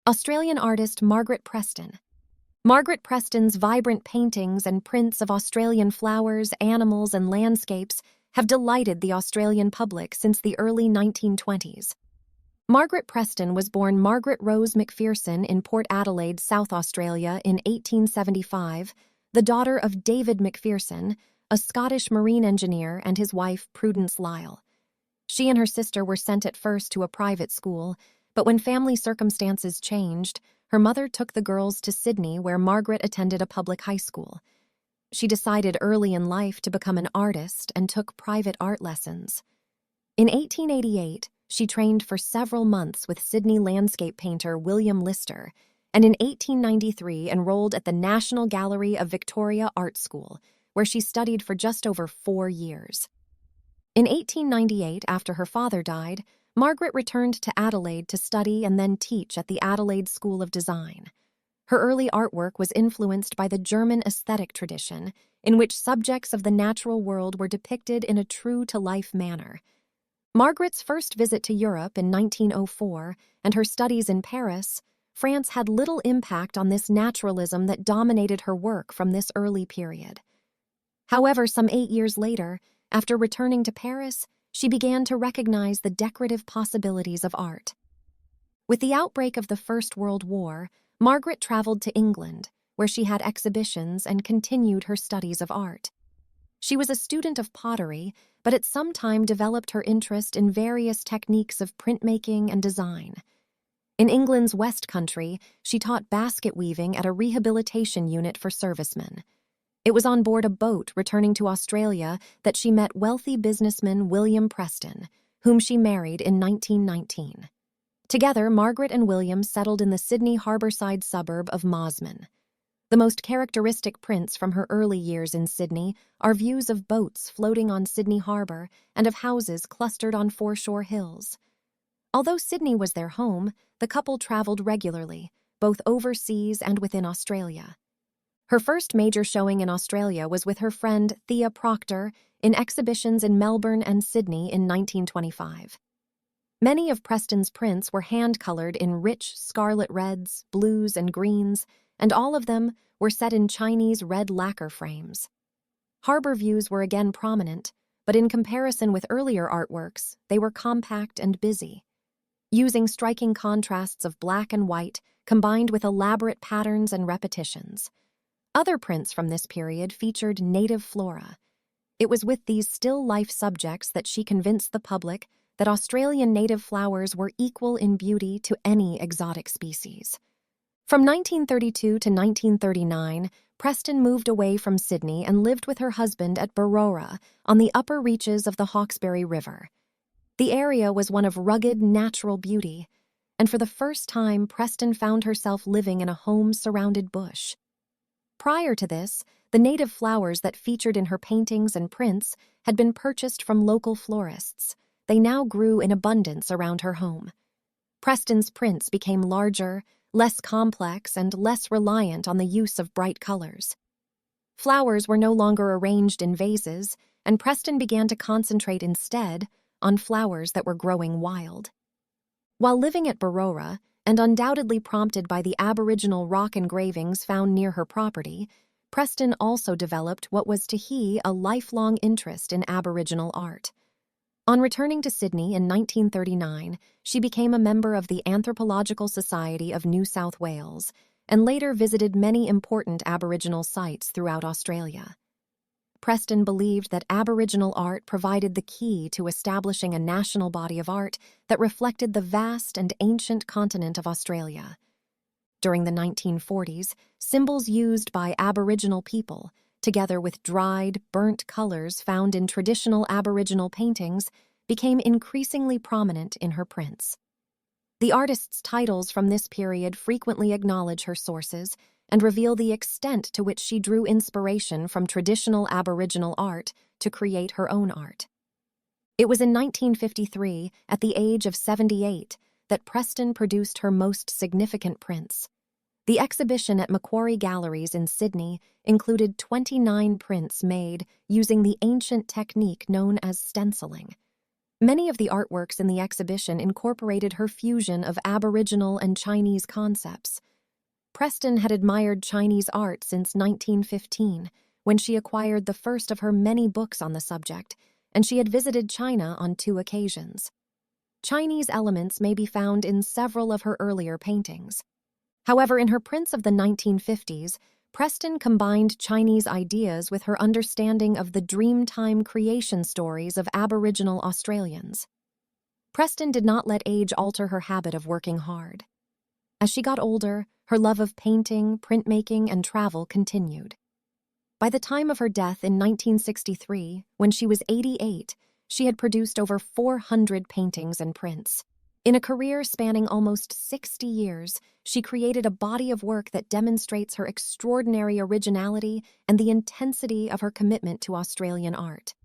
Australian artist Margaret Preston. Margaret Preston's vibrant paintings and prints of Australian flowers, animals, and landscapes have delighted the Australian public since the early 1920s. Margaret Preston was born Margaret Rose McPherson in Port Adelaide, South Australia in 1875, the daughter of David McPherson, a Scottish marine engineer, and his wife Prudence Lyle. She and her sister were sent at first to a private school, but when family circumstances changed, her mother took the girls to Sydney, where Margaret attended a public high school. She decided early in life to become an artist and took private art lessons. In 1888, she trained for several months with Sydney landscape painter William Lister, and in 1893 enrolled at the National Gallery of Victoria Art School, where she studied for just over 4 years. In 1898, after her father died, Margaret returned to Adelaide to study and then teach at the Adelaide School of Design. Her early artwork was influenced by the German aesthetic tradition, in which subjects of the natural world were depicted in a true-to-life manner. Margaret's first visit to Europe in 1904 and her studies in Paris, France had little impact on this naturalism that dominated her work from this early period. However, some 8 years later, after returning to Paris, she began to recognize the decorative possibilities of art. With the outbreak of the First World War, Margaret traveled to England, where she had exhibitions and continued her studies of art. She was a student of pottery, but at some time developed her interest in various techniques of printmaking and design. In England's West Country, she taught basket weaving at a rehabilitation unit for servicemen. It was on board a boat returning to Australia that she met wealthy businessman William Preston, whom she married in 1919. Together, Margaret and William settled in the Sydney harbourside suburb of Mosman. The most characteristic prints from her early years in Sydney are views of boats floating on Sydney Harbour and of houses clustered on foreshore hills. Although Sydney was their home, the couple travelled regularly, both overseas and within Australia. Her first major showing in Australia was with her friend Thea Proctor in exhibitions in Melbourne and Sydney in 1925. Many of Preston's prints were hand-colored in rich scarlet reds, blues, and greens, and all of them were set in Chinese red lacquer frames. Harbour views were again prominent, but in comparison with earlier artworks, they were compact and busy. Using striking contrasts of black and white combined with elaborate patterns and repetitions. Other prints from this period featured native flora. It was with these still-life subjects that she convinced the public that Australian native flowers were equal in beauty to any exotic species. From 1932 to 1939, Preston moved away from Sydney and lived with her husband at Barora on the upper reaches of the Hawkesbury River. The area was one of rugged, natural beauty, and for the first time, Preston found herself living in a home-surrounded bush. Prior to this, the native flowers that featured in her paintings and prints had been purchased from local florists. They now grew in abundance around her home. Preston's prints became larger, less complex, and less reliant on the use of bright colors. Flowers were no longer arranged in vases, and Preston began to concentrate instead on flowers that were growing wild. While living at Barora, and undoubtedly prompted by the Aboriginal rock engravings found near her property, Preston also developed what was to he a lifelong interest in Aboriginal art. On returning to Sydney in 1939, she became a member of the Anthropological Society of New South Wales and later visited many important Aboriginal sites throughout Australia. Preston believed that Aboriginal art provided the key to establishing a national body of art that reflected the vast and ancient continent of Australia. During the 1940s, symbols used by Aboriginal people, together with dried, burnt colors found in traditional Aboriginal paintings, became increasingly prominent in her prints. The artist's titles from this period frequently acknowledge her sources and reveal the extent to which she drew inspiration from traditional Aboriginal art to create her own art. It was in 1953, at the age of 78, that Preston produced her most significant prints. The exhibition at Macquarie Galleries in Sydney included 29 prints made using the ancient technique known as stenciling. Many of the artworks in the exhibition incorporated her fusion of Aboriginal and Chinese concepts. Preston had admired Chinese art since 1915, when she acquired the first of her many books on the subject, and she had visited China on 2 occasions. Chinese elements may be found in several of her earlier paintings. However, in her prints of the 1950s, Preston combined Chinese ideas with her understanding of the Dreamtime creation stories of Aboriginal Australians. Preston did not let age alter her habit of working hard. As she got older, her love of painting, printmaking, and travel continued. By the time of her death in 1963, when she was 88, she had produced over 400 paintings and prints. In a career spanning almost 60 years, she created a body of work that demonstrates her extraordinary originality and the intensity of her commitment to Australian art.